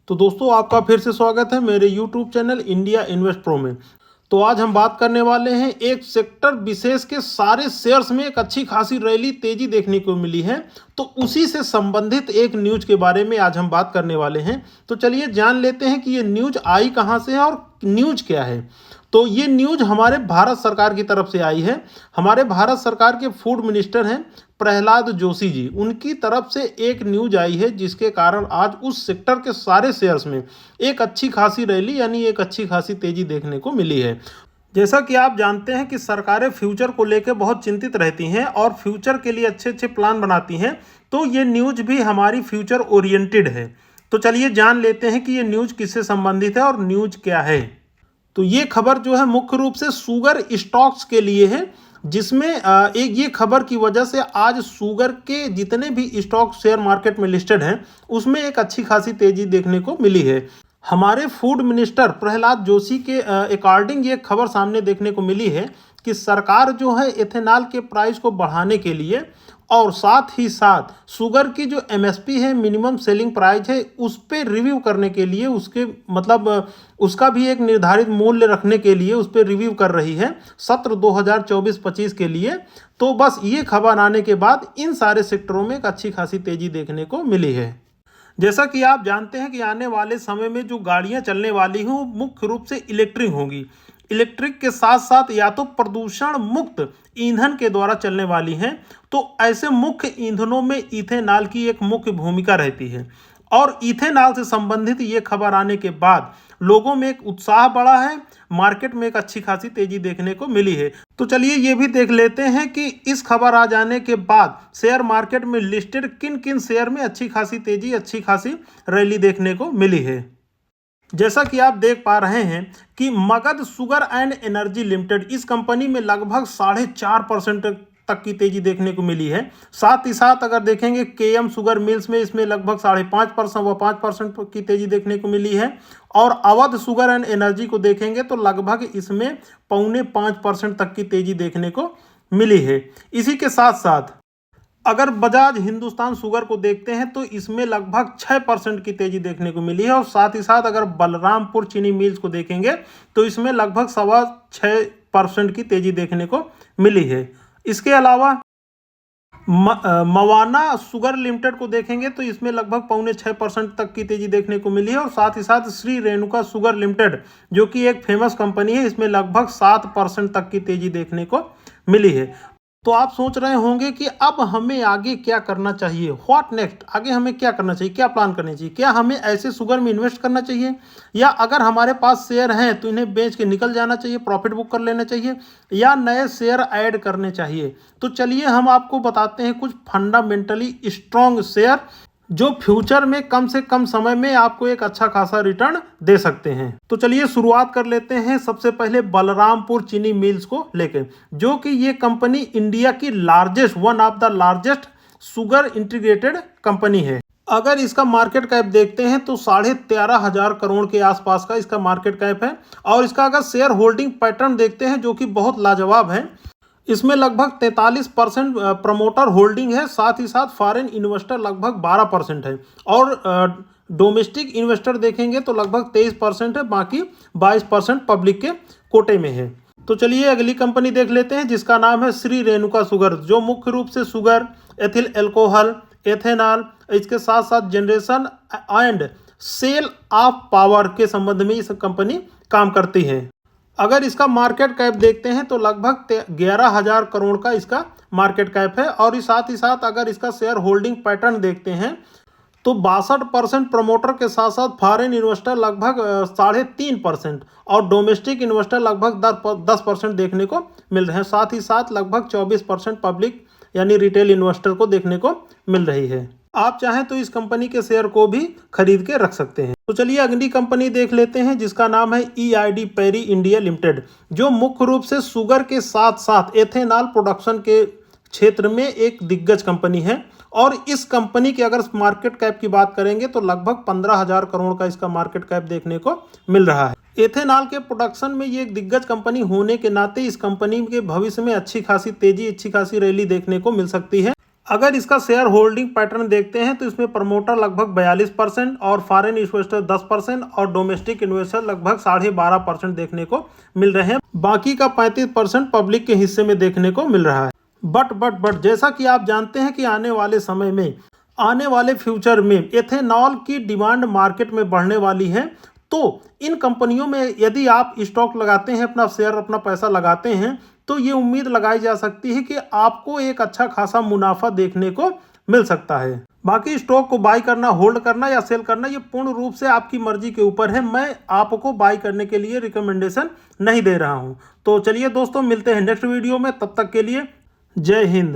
तो दोस्तों आपका फिर से स्वागत है मेरे YouTube channel India invest pro में। तो आज हम बात करने वाले हैं एक सेक्टर विशेष के सारे शेयर्स में एक अच्छी खासी रैली तेजी देखने को मिली है। तो उसी से संबंधित एक न्यूज के बारे में आज हम बात करने वाले हैं। तो चलिए जान लेते हैं कि ये न्यूज आई कहां से है और न्यूज क्या है। तो ये न्यूज हमारे भारत सरकार की तरफ से आई है। हमारे भारत सरकार के फूड मिनिस्टर हैं प्रहलाद जोशी जी, उनकी तरफ से एक न्यूज आई है जिसके कारण आज उस सेक्टर के सारे शेयर्स में एक अच्छी खासी रैली यानी एक अच्छी खासी तेजी देखने को मिली है। जैसा कि आप जानते हैं कि सरकारें फ्यूचर को लेकर बहुत चिंतित रहती हैं और फ्यूचर के लिए अच्छे अच्छे प्लान बनाती हैं। तो ये न्यूज भी हमारी फ्यूचर ओरिएंटेड है। तो चलिए जान लेते हैं कि ये न्यूज किससे संबंधित है और न्यूज क्या है। तो ये खबर जो है मुख्य रूप से शुगर स्टॉक्स के लिए है, जिसमें एक ये खबर की वजह से आज शुगर के जितने भी स्टॉक शेयर मार्केट में लिस्टेड हैं उसमें एक अच्छी खासी तेजी देखने को मिली है। हमारे फूड मिनिस्टर प्रहलाद जोशी के अकॉर्डिंग ये खबर सामने देखने को मिली है कि सरकार जो है एथेनॉल के प्राइस को बढ़ाने के लिए और साथ ही साथ शुगर की जो एमएसपी है मिनिमम सेलिंग प्राइस है उस पर रिव्यू करने के लिए उसके उसका भी एक निर्धारित मूल्य रखने के लिए उस पर रिव्यू कर रही है सत्र 2024-25 के लिए। तो बस ये खबर आने के बाद इन सारे सेक्टरों में एक अच्छी खासी तेजी देखने को मिली है। जैसा कि आप जानते हैं कि आने वाले समय में जो गाड़ियां चलने वाली हैं वो मुख्य रूप से इलेक्ट्रिक होंगी। इलेक्ट्रिक के साथ साथ या तो प्रदूषण मुक्त ईंधन के द्वारा चलने वाली हैं। तो ऐसे मुख्य ईंधनों में इथेनॉल की एक मुख्य भूमिका रहती है और इथेनॉल से संबंधित ये खबर आने के बाद लोगों में एक उत्साह बढ़ा है, मार्केट में एक अच्छी खासी तेजी देखने को मिली है। तो चलिए ये भी देख लेते हैं कि इस खबर आ जाने के बाद शेयर मार्केट में लिस्टेड किन किन शेयर में अच्छी खासी तेजी अच्छी खासी रैली देखने को मिली है। जैसा कि आप देख पा रहे हैं कि Magadh sugar and energy limited इस कंपनी में लगभग 4.5% तक की तेजी देखने को मिली है। साथ ही साथ अगर देखेंगे केएम शुगर मिल्स में इसमें लगभग 5.5% व 5% की तेजी देखने को मिली है और अवध शुगर एंड एनर्जी को देखेंगे तो लगभग इसमें 4.25% तक की तेजी देखने को मिली है। इसी के साथ साथ अगर बजाज हिंदुस्तान शुगर को देखते हैं तो इसमें लगभग 6% की तेजी देखने को मिली है और साथ ही साथ अगर बलरामपुर चीनी मिल्स को देखेंगे तो इसमें लगभग 6.25% की तेजी देखने को मिली है। इसके अलावा मवाना शुगर लिमिटेड को देखेंगे तो इसमें लगभग 5.25% तक की तेजी देखने को मिली है और साथ ही साथ श्री रेणुका शुगर लिमिटेड जो कि एक फेमस कंपनी है इसमें लगभग 7% तक की तेजी देखने को मिली है। तो आप सोच रहे होंगे कि अब हमें आगे क्या करना चाहिए, व्हाट नेक्स्ट, आगे हमें क्या करना चाहिए, क्या प्लान करना चाहिए, क्या हमें ऐसे शुगर में इन्वेस्ट करना चाहिए या अगर हमारे पास शेयर हैं तो इन्हें बेच के निकल जाना चाहिए, प्रॉफिट बुक कर लेना चाहिए या नए शेयर ऐड करने चाहिए। तो चलिए हम आपको बताते हैं कुछ फंडामेंटली स्ट्रॉन्ग शेयर जो फ्यूचर में कम से कम समय में आपको एक अच्छा खासा रिटर्न दे सकते हैं। तो चलिए शुरुआत कर लेते हैं सबसे पहले बलरामपुर चीनी मिल्स को लेकर, जो कि ये कंपनी इंडिया की one of the largest sugar integrated company है। अगर इसका मार्केट कैप देखते हैं तो 13,500 करोड़ के आसपास का इसका मार्केट कैप है और इसका अगर शेयर होल्डिंग पैटर्न देखते हैं जो कि बहुत लाजवाब है, इसमें लगभग 43% प्रमोटर होल्डिंग है, साथ ही साथ फॉरेन इन्वेस्टर लगभग 12% है और डोमेस्टिक इन्वेस्टर देखेंगे तो लगभग 23% है, बाकी 22% पब्लिक के कोटे में है। तो चलिए अगली कंपनी देख लेते हैं जिसका नाम है श्री रेणुका शुगर, जो मुख्य रूप से शुगर, एथिल एल्कोहल, एथेनॉल, इसके साथ साथ generation and sale of power के संबंध में इस कंपनी काम करती है। अगर इसका मार्केट कैप देखते हैं तो लगभग 11,000 करोड़ का इसका मार्केट कैप है और साथ ही साथ अगर इसका शेयर होल्डिंग पैटर्न देखते हैं तो 62% प्रमोटर के साथ साथ फॉरेन इन्वेस्टर लगभग 3.5% और डोमेस्टिक इन्वेस्टर लगभग 10% देखने को मिल रहे हैं। साथ ही साथ लगभग 24% पब्लिक यानी रिटेल इन्वेस्टर को देखने को मिल रही है। आप चाहें तो इस कंपनी के शेयर को भी खरीद के रख सकते हैं। तो चलिए अगली कंपनी देख लेते हैं जिसका नाम है EID पेरी इंडिया लिमिटेड, जो मुख्य रूप से शुगर के साथ साथ एथेनॉल प्रोडक्शन के क्षेत्र में एक दिग्गज कंपनी है और इस कंपनी के अगर मार्केट कैप की बात करेंगे तो लगभग 15,000 करोड़ का इसका मार्केट कैप देखने को मिल रहा है। एथेनॉल के प्रोडक्शन में ये एक दिग्गज कंपनी होने के नाते इस कंपनी के भविष्य में अच्छी खासी तेजी अच्छी खासी रैली देखने को मिल सकती है। अगर इसका शेयर होल्डिंग पैटर्न देखते हैं तो इसमें प्रमोटर लगभग 42% और फॉरेन इन्वेस्टर 10% और डोमेस्टिक इन्वेस्टर लगभग 12.5% देखने को मिल रहे हैं। बाकी का 35% पब्लिक के हिस्से में देखने को मिल रहा है। बट जैसा कि आप जानते हैं कि आने वाले समय में, आने वाले फ्यूचर में एथेनॉल की डिमांड मार्केट में बढ़ने वाली है। तो इन कंपनियों में यदि आप स्टॉक लगाते हैं, अपना शेयर, अपना पैसा लगाते हैं, तो ये उम्मीद लगाई जा सकती है कि आपको एक अच्छा खासा मुनाफा देखने को मिल सकता है। बाकी स्टॉक को बाई करना, होल्ड करना या सेल करना, ये पूर्ण रूप से आपकी मर्जी के ऊपर है। मैं आपको बाई करने के लिए रिकमेंडेशन नहीं दे रहा हूं। तो चलिए दोस्तों, मिलते हैं नेक्स्ट वीडियो में। तब तक के लिए जय हिंद।